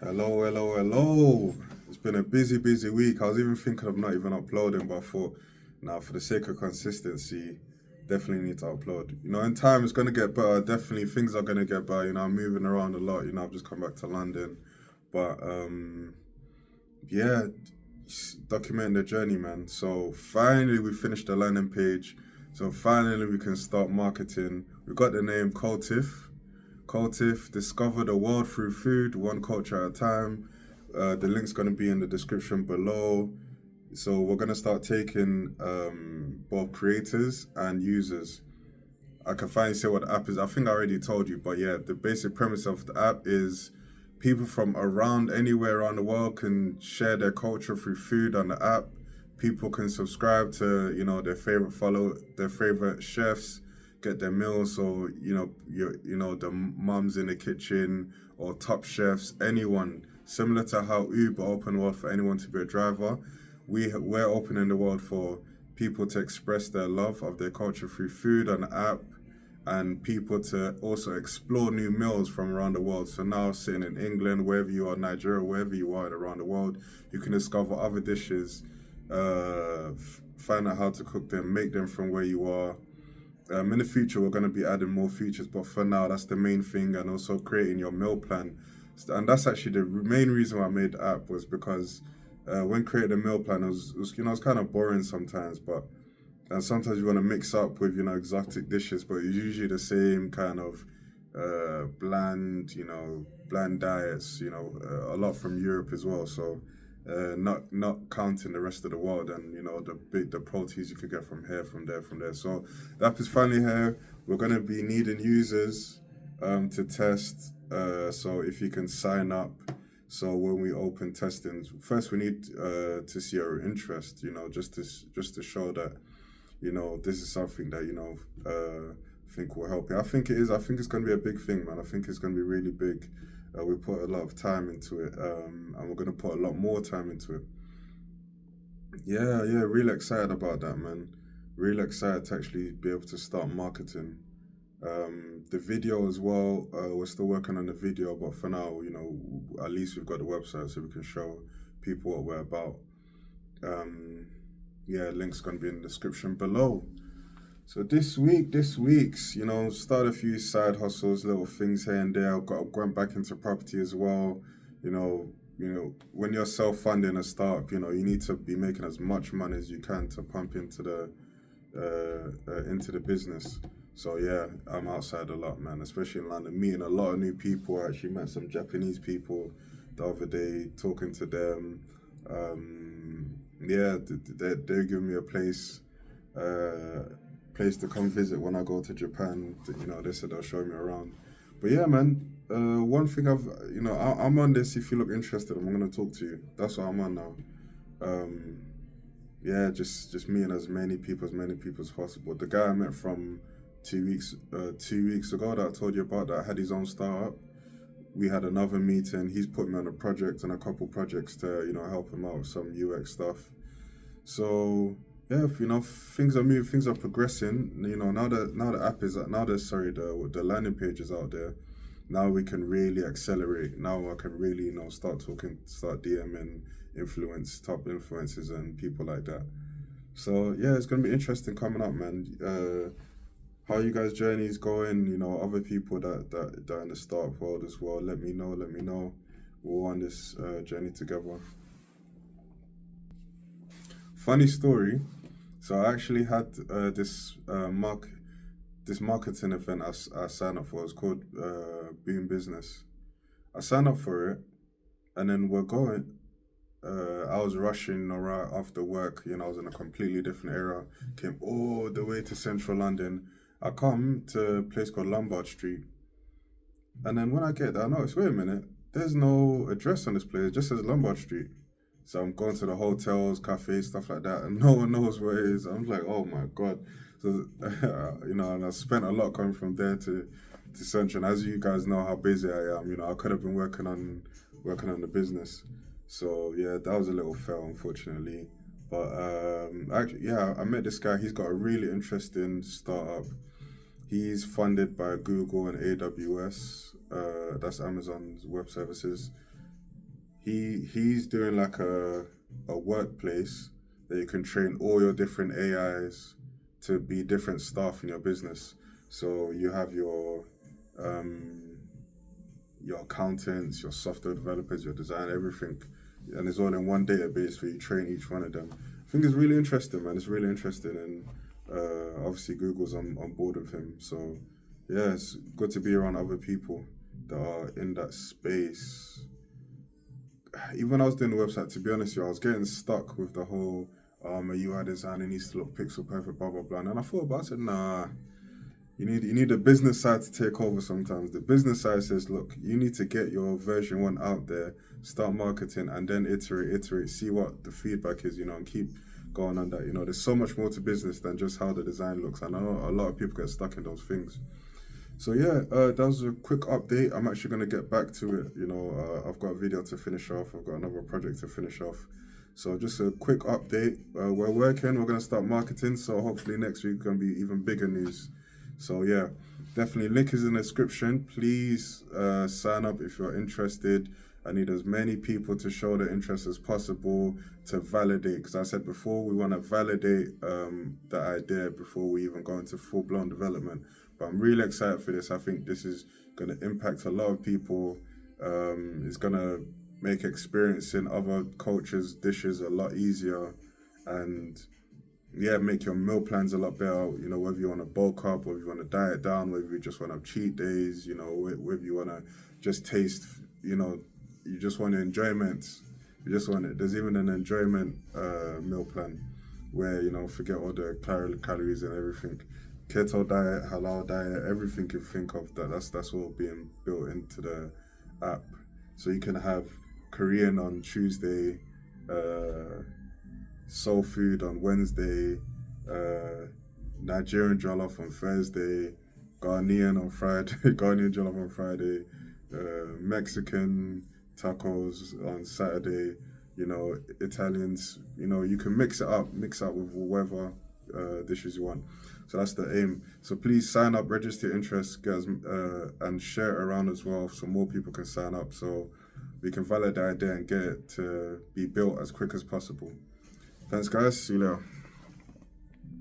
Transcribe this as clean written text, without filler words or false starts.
Hello, hello, hello. It's been a busy week. I was even thinking of not even uploading, but I thought, now for the sake of consistency, definitely need to upload. In time it's gonna get better. Definitely things are gonna get better. I'm moving around a lot. I've just come back to London, but yeah, documenting the journey, man. So finally we finished the landing page. So finally we can start marketing. We got the name Cultif. Cultif, discover the world through food, one culture at a time. The link's going to be in the description below. So we're going to start taking both creators and users. I can finally say what the app is. I think I already told you, but yeah, the basic premise of the app is people from around anywhere around the world can share their culture through food on the app. People can subscribe to their favorite chefs, get their meals. So the mums in the kitchen or top chefs, anyone similar to how Uber open world for anyone to be a driver. We're opening the world for people to express their love of their culture through food on the app and people to also explore new meals from around the world. So now, sitting in England, wherever you are, Nigeria, wherever you are around the world, you can discover other dishes, find out how to cook them, make them from where you are. In the future, we're going to be adding more features, but for now, that's the main thing, and also creating your meal plan. And that's actually the main reason why I made the app was because when creating a meal plan, it's kind of boring sometimes, but and sometimes you want to mix up with exotic dishes, but it's usually the same kind of bland diets. A lot from Europe as well. So not counting the rest of the world and the proteins you could get from here, from there. So the app is finally here. We're gonna be needing users to test. So if you can sign up. So when we open testing, first we need to see your interest. Just to show that this is something that think will help you. I think it is. I think it's going to be a big thing, man. I think it's going to be really big. We put a lot of time into it, and we're going to put a lot more time into it. Yeah, really excited about that, man. Really excited to actually be able to start marketing. The video as well, we're still working on the video, but for now, at least we've got the website so we can show people what we're about. Yeah, link's gonna be in the description below. So this week's, start a few side hustles, little things here and there. I've gone back into property as well. When you're self-funding a startup, you need to be making as much money as you can to pump into the business. So yeah, I'm outside a lot, man, especially in London, meeting a lot of new people. I actually met some Japanese people the other day, talking to them. Yeah, they're giving me a place to come visit when I go to Japan. They said they'll show me around. But yeah, man. One thing I'm on this. If you look interested, I'm gonna talk to you. That's what I'm on now. Um, yeah, just meeting as many people as possible. The guy I met from 2 weeks ago that I told you about that had his own startup. We had another meeting. He's put me on a project and a couple projects to help him out with some UX stuff. So yeah, things are moving, things are progressing. Now the app is now the sorry the landing page is out there. Now we can really accelerate. Now I can really start talking, start DMing top influencers and people like that. So yeah, it's gonna be interesting coming up, man. How you guys' journeys going? Other people that are in the startup world as well. Let me know. Let me know. We're on this journey together. Funny story. So I actually had this marketing event I signed up for. It's called Boom Business. I signed up for it, and then we're going. I was rushing around after work. I was in a completely different area. Came all the way to central London. I come to a place called Lombard Street, and then when I get there, I notice, wait a minute, there's no address on this place. It just says Lombard Street. So I'm going to the hotels, cafes, stuff like that, and no one knows where it is. I'm like, oh my god. So and I spent a lot coming from there to Central. And as you guys know how busy I am, I could have been working on the business. So yeah, that was a little fail, unfortunately. But actually, yeah, I met this guy. He's got a really interesting startup. He's funded by Google and AWS. That's Amazon's web services. he's doing like a workplace that you can train all your different AIs to be different staff in your business. So you have um, your accountants, your software developers, your design, everything, and it's all in one database where you train each one of them. I think it's really interesting, man. It's really interesting, and obviously Google's on board with him. So yeah, it's good to be around other people that are in that space. Even when I was doing the website, to be honest with you, I was getting stuck with the whole a UI designer needs to look pixel perfect, blah blah blah. And I thought about it, I said, nah, you need the business side to take over sometimes. The business side says, look, you need to get your version one out there, start marketing, and then iterate, see what the feedback is, and keep going on that. There's so much more to business than just how the design looks. I know a lot of people get stuck in those things. So yeah, that was a quick update. I'm actually gonna get back to it. I've got a video to finish off. I've got another project to finish off. So just a quick update. We're working. We're gonna start marketing. So hopefully next week gonna be even bigger news. So yeah, definitely link is in the description. Please sign up if you're interested. I need as many people to show their interest as possible to validate. Because I said before, we want to validate the idea before we even go into full-blown development. But I'm really excited for this. I think this is going to impact a lot of people. It's going to make experiencing other cultures' dishes a lot easier. And yeah, make your meal plans a lot better. Whether you want to bulk up, whether you want to diet down, whether you just want to have cheat days, whether you want to just taste, you just want enjoyment. You just want it. There's even an enjoyment meal plan where, forget all the calories and everything. Keto diet, halal diet, everything you think of, that's all being built into the app. So you can have Korean on Tuesday, soul food on Wednesday, Nigerian jollof on Thursday, Ghanaian on Friday, Ghanaian jollof on Friday, Mexican tacos on Saturday, Italians, you can mix it up with whatever dishes you want. So that's the aim. So please sign up, register your interest, guys, and share it around as well so more people can sign up so we can validate the idea and get it to be built as quick as possible. Thanks, guys. See you later.